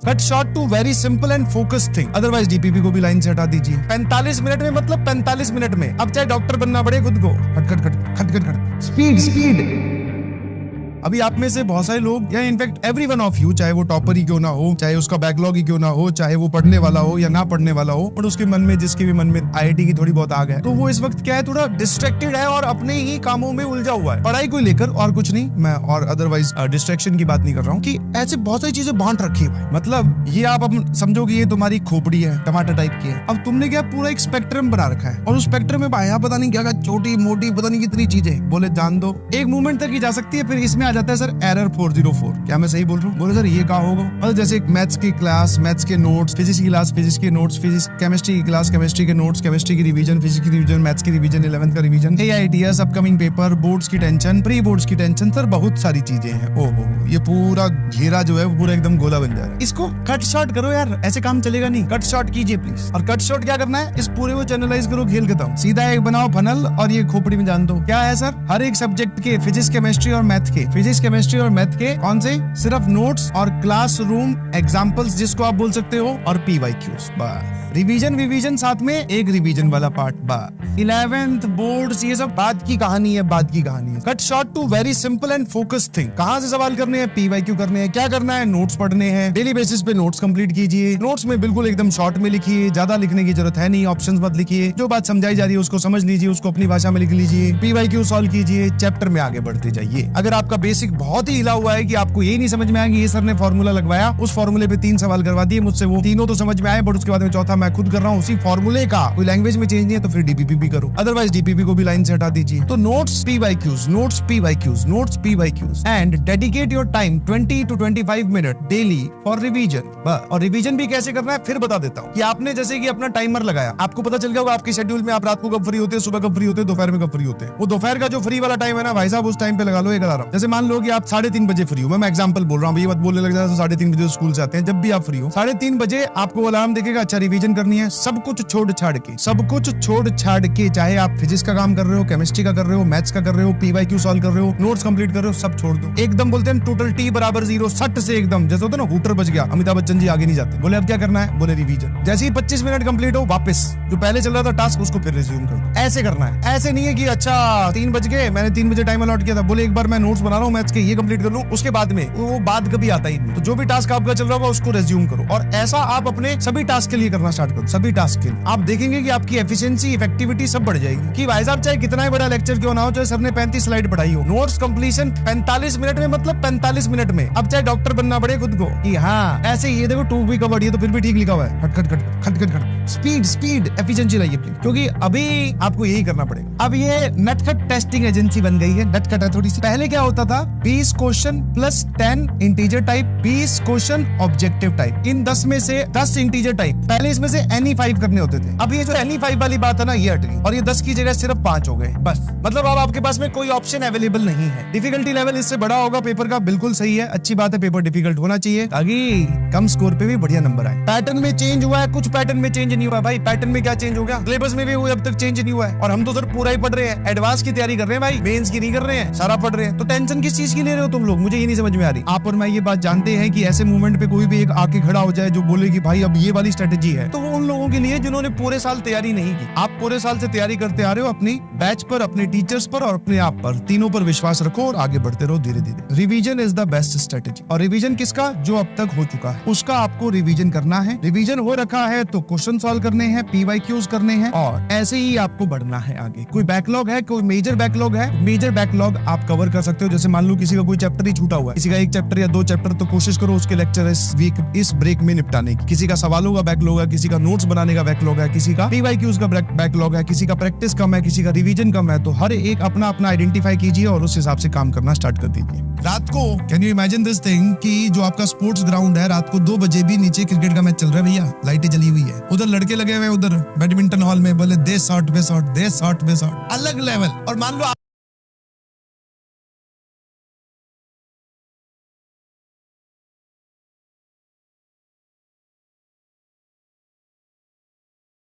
Cut short to very simple and focused thing. Otherwise DPP को भी line से हटा दीजिए। 45 मिनट में मतलब 45 मिनट में। अब चाहे डॉक्टर बनना पड़े खुद को। खट खट खट खट खट खट, स्पीड स्पीड। अभी आप में से बहुत सारे लोग या in fact every one of you, चाहे वो टॉपर ही क्यों ना हो, चाहे उसका बैकलॉग ही क्यों ना हो, चाहे वो पढ़ने वाला हो या ना पढ़ने वाला हो, पर उसके मन में, जिसके भी मन में आईआईटी की थोड़ी बहुत आग है, तो वो इस वक्त क्या है, थोड़ा डिस्ट्रैक्टेड है और अपने ही कामों में उलझा हुआ है, पढ़ाई को लेकर और कुछ नहीं। मैं और अदरवाइज डिस्ट्रैक्शन की बात नहीं कर रहा हूँ कि ऐसे बहुत सारी चीजें बांट रखी है भाई। मतलब ये आप अब समझो कि ये तुम्हारी खोपड़ी है, टमाटर टाइप की है। अब तुमने क्या पूरा एक स्पेक्ट्रम बना रखा है और उस स्पेक्ट्रम में भाई पता नहीं क्या छोटी मोटी पता नहीं कितनी चीजें, बोले जान दो एक मूवमेंट तक ही जा सकती है। फिर इसमें आ जाता है सर एरर 404। क्या मैं सही बोल रहा हूँ? बोले सर ये क्या होगा? मतलब जैसे मैथ्स की क्लास, मैथ्स के नोट्स, फिजिक्स की क्लास, फिजिक्स के नोट्स, फिजिक्स, केमिस्ट्री की क्लास, केमिस्ट्री के नोट्स, केमिस्ट्री की रिवीजन, फिजिक्स की रिवीजन, मैथ्स की रिवीजन, 11th का revision, AITS, upcoming paper, boards की टेंशन, प्री बोर्ड्स की टेंशन, सर बहुत सारी चीजें हैं। ओहो, ये पूरा घेरा जो है वो पूरा एकदम गोला बन जा रहा है। इसको कट शॉर्ट करो यार, ऐसे काम चलेगा नहीं। कट शॉर्ट कीजिए प्लीज। और कट शॉर्ट क्या करना है, इस पूरे को चैनलाइज करो, खेल खत्म। सीधा एक बनाओ फनल और ये खोपड़ी में जान दो। क्या है सर? हर एक सब्जेक्ट के, फिजिक्स, केमिस्ट्री और मैथ के, फिजिक्स, केमिस्ट्री और मैथ के कौन से? सिर्फ नोट्स और क्लासरूम एग्जाम्पल्स, जिसको आप बोल सकते हो, और पीवाईक्यूज। बस रिवीजन साथ में एक रिवीजन वाला पार्ट। बस 11th बोर्ड्स, ये सब बात की कहानी है, बात की कहानी है। Cut short to very simple and focused thing. कहां से सवाल करने हैं? पीवाईक्यू करने हैं। क्या करना है? नोट्स पढ़ने हैं। डेली बेसिस पे नोट्स कंप्लीट कीजिए। नोट्स में बिल्कुल एकदम शॉर्ट में लिखिए, ज्यादा लिखने की जरूरत है नहीं। ऑप्शंस मत लिखिए, जो बात समझाई जा रही है उसको समझ लीजिए, उसको अपनी भाषा में लिख लीजिए। पीवाईक्यू सॉल्व कीजिए, चैप्टर में आगे बढ़ते जाइए। अगर आपका बेसिक बहुत ही हिला हुआ है कि आपको यही नहीं समझ में आया कि ये सर ने फॉर्मूला लगवाया, उस फॉर्मूले पे 3 सवाल करवा दिए मुझसे, वो तीनों तो समझ में आए, बट उसके बाद में चौथा मैं खुद कर रहा हूँ उसी फॉर्मूले का। कोई लैंग्वेज में चेंज नहीं है तो फिर डीपीपी भी करो। अदरवाइज डीपीपी को भी लाइन से हटा दीजिए। तो notes PYQs, notes PYQs, notes PYQs, and dedicate your time 20 to 25 minute daily for revision. और रिवीजन भी कैसे करना है फिर बता देता हूँ कि आपने जैसे कि अपना टाइमर लगाया, आपको पता चल गया होगा आपके शेड्यूल में आप रात को कब फ्री होते हैं, सुबह कब फ्री होते हैं, दोपहर में कब फ्री होते हैं। वो दोपहर का जो फ्री वाला टाइम है ना भाई साहब, उस टाइम पे लगा लो एक अलार्म। जैसे मान लो कि आप 3:30 बजे फ्री हो, मैं एग्जांपल बोल रहा हूँ, ये मत बोलने लग जाए तो 3:30 बजे स्कूल से आते हैं। जब भी आप फ्री हो 3:30 बजे आपको अलार्म देखेगा, अच्छा रिवीजन करनी है। सब कुछ छोड़ छाड़ के, सब कुछ छोड़ छाड़ के, चाहे आप फिजिक्स का काम कर रहे हो, केमिस्ट्री का कर रहे हो, मैथ्स का कर रहे हो, पीवाईक्यू सॉल्व कर रहे हो, नोट्स कंप्लीट कर रहे हो, सब छोड़ दो। एकदम बोलते हैं टोटल T = 0, सट से एकदम, जैसे होता है ना हूटर बज गया, अमिताभ बच्चन जी आगे नहीं जाते। बोले अब क्या करना है? बोले रिवीजन। जैसे ही 25 मिनट कंप्लीट हो, वापस जो पहले चल रहा था टास्क उसको फिर रिज्यूम कर दो। ऐसे करना है। ऐसे नहीं है कि अच्छा 3 बज गए, मैंने 3 बजे टाइम अलॉट किया था, बोले एक बार मैं नोट्स बना रहा हूँ मैथ्स के, ये कंप्लीट कर लूं, उसके बाद में वो बात कभी आता ही नहीं। तो जो भी टास्क आपका चल रहा होगा उसको रिज्यूम करो। और ऐसा आप अपने सभी टास्क के लिए करना स्टार्ट करो, सभी टास्क के लिए। आप देखेंगे कि आपकी एफिशिएंसी, इफेक्टिविटी सब बढ़ जाएगी। कि भाई साहब चाहे कितना ही बड़ा लेक्चर क्यों ना हो, चाहे सर ने 35 स्लाइड पढ़ाई हो, नोट्स कंप्लीशन 45 मिनट में मतलब 45 मिनट में। अब चाहे डॉक्टर बनना पड़े खुद को कि हाँ ऐसे ये देखो 2 भी कवर्ड, ये तो फिर भी ठीक लिखा हुआ है। खट खट खट खट खट खट, स्पीड स्पीड, एफिशिएंसी लाइए प्लीज, क्योंकि अभी आपको यही करना पड़ेगा। अब ये नटखट टेस्टिंग एजेंसी बन गई है, नटखट है थोड़ी सी। पहले क्या होता था, 20 question plus 10 integer type, 20 question objective type, इन 10 में से 10 इंटीजर टाइप। पहले इसमें से एनी 5 करने होते थे। अब ये जो एनी 5 वाली बात है ना, ये हट गई और ये 10 की जगह सिर्फ 5 हो गए बस। मतलब अब आपके पास में कोई ऑप्शन अवेलेबल नहीं है। डिफिकल्टी लेवल इससे बड़ा होगा पेपर का, बिल्कुल सही है, अच्छी बात है, पेपर डिफिकल्ट होना चाहिए ताकि कम स्कोर पे भी बढ़िया नंबर आए। पैटर्न में चेंज हुआ है, कुछ पैटर्न में चेंज नहीं हुआ भाई। पैटर्न में क्या चेंज हो गया? सिलेबस में भी अब तक चेंज नहीं हुआ है। और हम तो सर पूरा ही पढ़ रहे हैं, एडवांस की तैयारी कर रहे हैं भाई, मेंस की नहीं कर रहे हैं, सारा पढ़ रहे हैं। तो टेंशन किस चीज की ले रहे हो तुम लोग? मुझे ये नहीं समझ में आ रही। आप और मैं ये बात जानते हैं कि ऐसे मूवमेंट पे कोई भी एक आके खड़ा हो जाए जो बोले कि भाई अब ये वाली स्ट्रेटेजी है, तो वो उन लोगों के लिए जिन्होंने पूरे साल तैयारी नहीं की। आप पूरे साल से तैयारी करते आ रहे हो, अपनी बैच पर, अपने टीचर्स पर और अपने आप पर, तीनों पर विश्वास रखो और आगे बढ़ते रहो धीरे धीरे। Revision is the best strategy. और रिवीजन किसका? जो अब तक हो चुका है उसका आपको रिवीजन करना है। रिवीजन हो रखा है तो क्वेश्चन सॉल्व करने हैं, पीवाईक्यूज करने हैं, और ऐसे ही आपको बढ़ना है आगे। कोई बैकलॉग है, कोई मेजर बैकलॉग है, मेजर बैकलॉग आप कवर कर सकते हो। जैसे मान लो किसी का कोई चैप्टर ही छूटा हुआ है, किसी का 1 चैप्टर या 2 चैप्टर, तो कोशिश करो उसके लेक्चर इस वीक, इस ब्रेक में निपटाने की। किसी का सवालों का बैकलॉग है, किसी का नोट्स बनाने का बैकलॉग है, किसी का पीवाईक्यूज का बैकलॉग है, किसी का प्रैक्टिस कम है, किसी का रिवीजन कम है। तो हर एक अपना अपना आइडेंटिफाई कीजिए और उस हिसाब से काम करना स्टार्ट कर दीजिए। रात को can you imagine this thing कि जो आपका स्पोर्ट्स ग्राउंड है, रात को 2 बजे भी नीचे क्रिकेट का मैच चल रहा है भैया, लाइटें जली हुई है, उधर लड़के लगे हुए, उधर बैडमिंटन हॉल में, बोले they shot way shot, they shot way shot, अलग लेवल। और मान लो